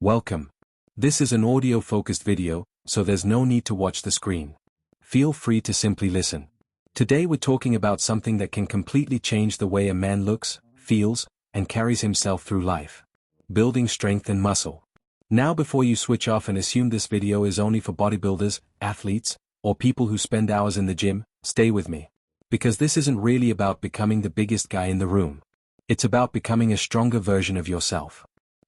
Welcome. This is an audio-focused video, so there's no need to watch the screen. Feel free to simply listen. Today we're talking about something that can completely change the way a man looks, feels, and carries himself through life. Building strength and muscle. Now before you switch off and assume this video is only for bodybuilders, athletes, or people who spend hours in the gym, stay with me. Because this isn't really about becoming the biggest guy in the room. It's about becoming a stronger version of yourself.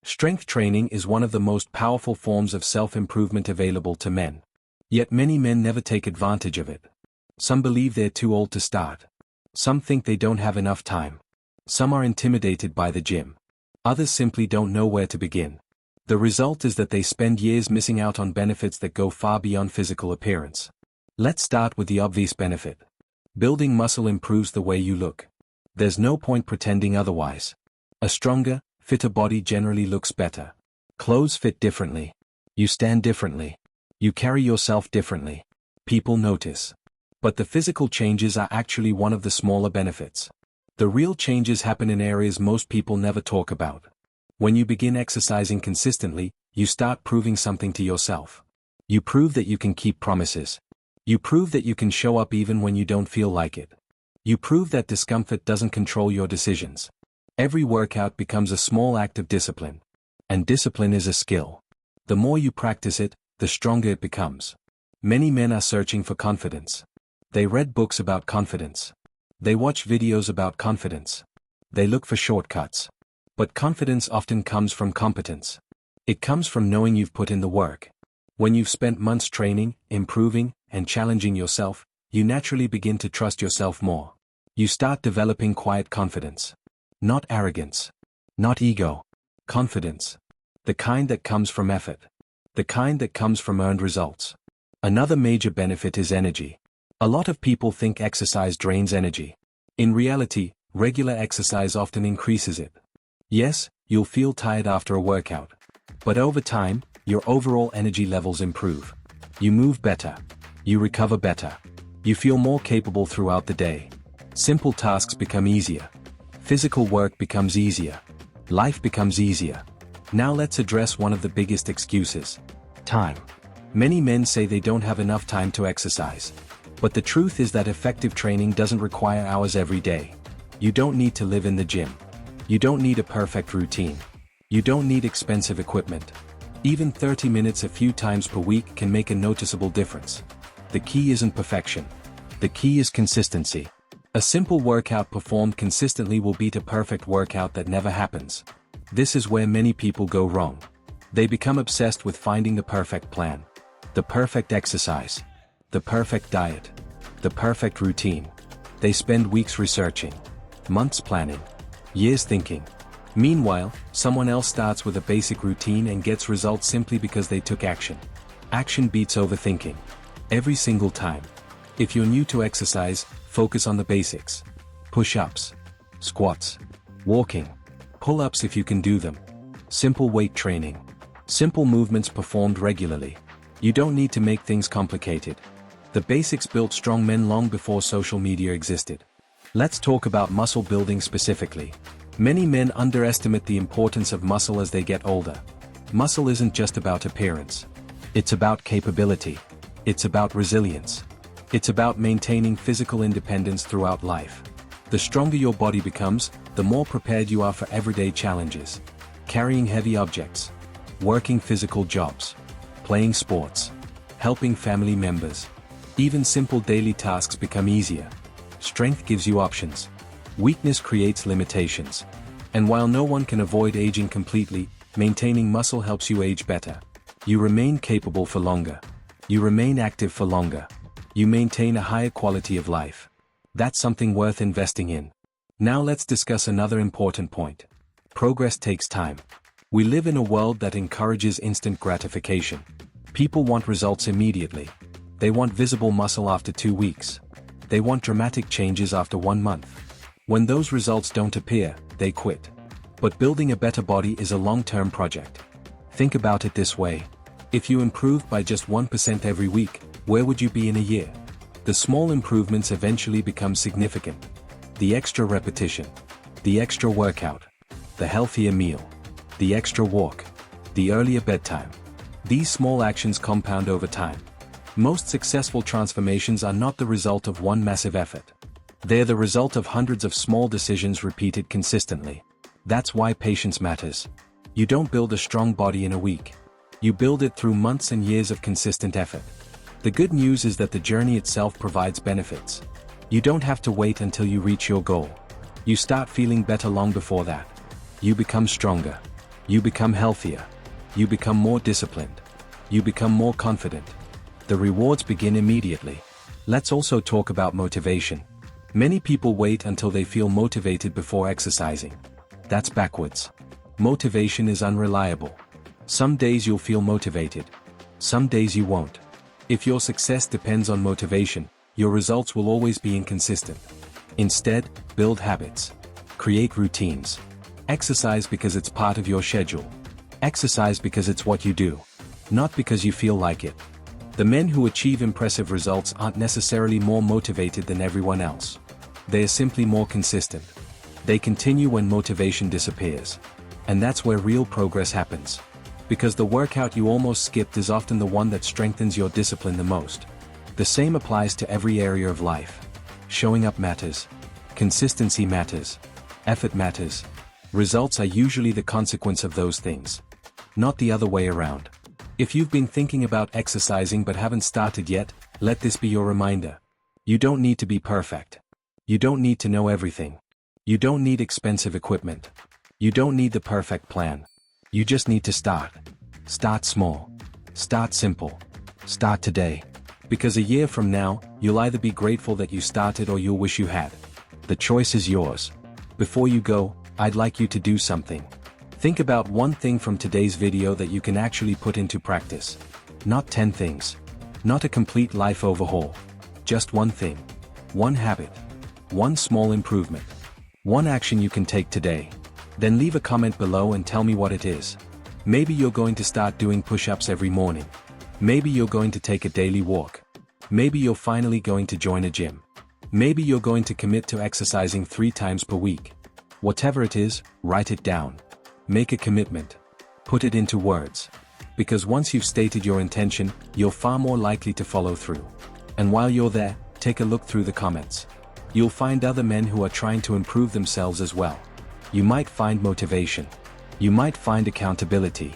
Strength training is one of the most powerful forms of self-improvement available to men. Yet many men never take advantage of it. Some believe they're too old to start. Some think they don't have enough time. Some are intimidated by the gym. Others simply don't know where to begin. The result is that they spend years missing out on benefits that go far beyond physical appearance. Let's start with the obvious benefit. Building muscle improves the way you look. There's no point pretending otherwise. A stronger, fitter body generally looks better. Clothes fit differently. You stand differently. You carry yourself differently. People notice. But the physical changes are actually one of the smaller benefits. The real changes happen in areas most people never talk about. When you begin exercising consistently, you start proving something to yourself. You prove that you can keep promises. You prove that you can show up even when you don't feel like it. You prove that discomfort doesn't control your decisions. Every workout becomes a small act of discipline. And discipline is a skill. The more you practice it, the stronger it becomes. Many men are searching for confidence. They read books about confidence. They watch videos about confidence. They look for shortcuts. But confidence often comes from competence. It comes from knowing you've put in the work. When you've spent months training, improving, and challenging yourself, you naturally begin to trust yourself more. You start developing quiet confidence. Not arrogance. Not ego. Confidence. The kind that comes from effort. The kind that comes from earned results. Another major benefit is energy. A lot of people think exercise drains energy. In reality, regular exercise often increases it. Yes, you'll feel tired after a workout. But over time, your overall energy levels improve. You move better. You recover better. You feel more capable throughout the day. Simple tasks become easier. Physical work becomes easier. Life becomes easier. Now let's address one of the biggest excuses. Time. Many men say they don't have enough time to exercise. But the truth is that effective training doesn't require hours every day. You don't need to live in the gym. You don't need a perfect routine. You don't need expensive equipment. Even 30 minutes a few times per week can make a noticeable difference. The key isn't perfection. The key is consistency. A simple workout performed consistently will beat a perfect workout that never happens. This is where many people go wrong. They become obsessed with finding the perfect plan. The perfect exercise. The perfect diet. The perfect routine. They spend weeks researching. Months planning. Years thinking. Meanwhile, someone else starts with a basic routine and gets results simply because they took action. Action beats overthinking. Every single time. If you're new to exercise, focus on the basics. Push-ups. Squats. Walking. Pull-ups if you can do them. Simple weight training. Simple movements performed regularly. You don't need to make things complicated. The basics built strong men long before social media existed. Let's talk about muscle building specifically. Many men underestimate the importance of muscle as they get older. Muscle isn't just about appearance. It's about capability. It's about resilience. It's about maintaining physical independence throughout life. The stronger your body becomes, the more prepared you are for everyday challenges. Carrying heavy objects. Working physical jobs. Playing sports. Helping family members. Even simple daily tasks become easier. Strength gives you options. Weakness creates limitations. And while no one can avoid aging completely, maintaining muscle helps you age better. You remain capable for longer. You remain active for longer. You maintain a higher quality of life. That's something worth investing in. Now let's discuss another important point. Progress takes time. We live in a world that encourages instant gratification. People want results immediately. They want visible muscle after 2 weeks. They want dramatic changes after 1 month. When those results don't appear, they quit. But building a better body is a long-term project. Think about it this way. If you improved by just 1% every week, where would you be in a year? The small improvements eventually become significant. The extra repetition. The extra workout. The healthier meal. The extra walk. the earlier bedtime. These small actions compound over time. Most successful transformations are not the result of one massive effort. They're the result of hundreds of small decisions repeated consistently. That's why patience matters. You don't build a strong body in a week. You build it through months and years of consistent effort. The good news is that the journey itself provides benefits. You don't have to wait until you reach your goal. You start feeling better long before that. You become stronger. You become healthier. You become more disciplined. You become more confident. The rewards begin immediately. Let's also talk about motivation. Many people wait until they feel motivated before exercising. That's backwards. Motivation is unreliable. Some days you'll feel motivated. Some days you won't. If your success depends on motivation, your results will always be inconsistent. Instead, build habits. Create routines. Exercise because it's part of your schedule. Exercise because it's what you do, not because you feel like it. The men who achieve impressive results aren't necessarily more motivated than everyone else. They are simply more consistent. They continue when motivation disappears. And that's where real progress happens. Because the workout you almost skipped is often the one that strengthens your discipline the most. The same applies to every area of life. Showing up matters. Consistency matters. Effort matters. Results are usually the consequence of those things, not the other way around. If you've been thinking about exercising but haven't started yet, let this be your reminder. You don't need to be perfect. You don't need to know everything. You don't need expensive equipment. You don't need the perfect plan. You just need to start. Start small. Start simple. Start today. Because a year from now, you'll either be grateful that you started or you'll wish you had. The choice is yours. Before you go, I'd like you to do something. Think about one thing from today's video that you can actually put into practice. Not 10 things. Not a complete life overhaul. Just one thing. One habit. One small improvement. One action you can take today. Then leave a comment below and tell me what it is. Maybe you're going to start doing push-ups every morning. Maybe you're going to take a daily walk. Maybe you're finally going to join a gym. Maybe you're going to commit to exercising 3 times per week. Whatever it is, write it down. Make a commitment. Put it into words. Because once you've stated your intention, you're far more likely to follow through. And while you're there, take a look through the comments. You'll find other men who are trying to improve themselves as well. You might find motivation. You might find accountability.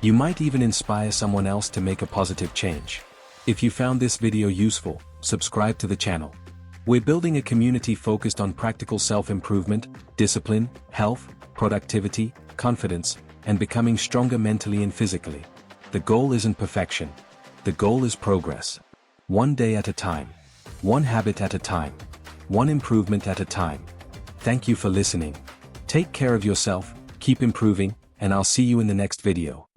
You might even inspire someone else to make a positive change. If you found this video useful, subscribe to the channel. We're building a community focused on practical self-improvement, discipline, health, productivity, confidence, and becoming stronger mentally and physically. The goal isn't perfection. The goal is progress. One day at a time. One habit at a time. One improvement at a time. Thank you for listening. Take care of yourself, keep improving, and I'll see you in the next video.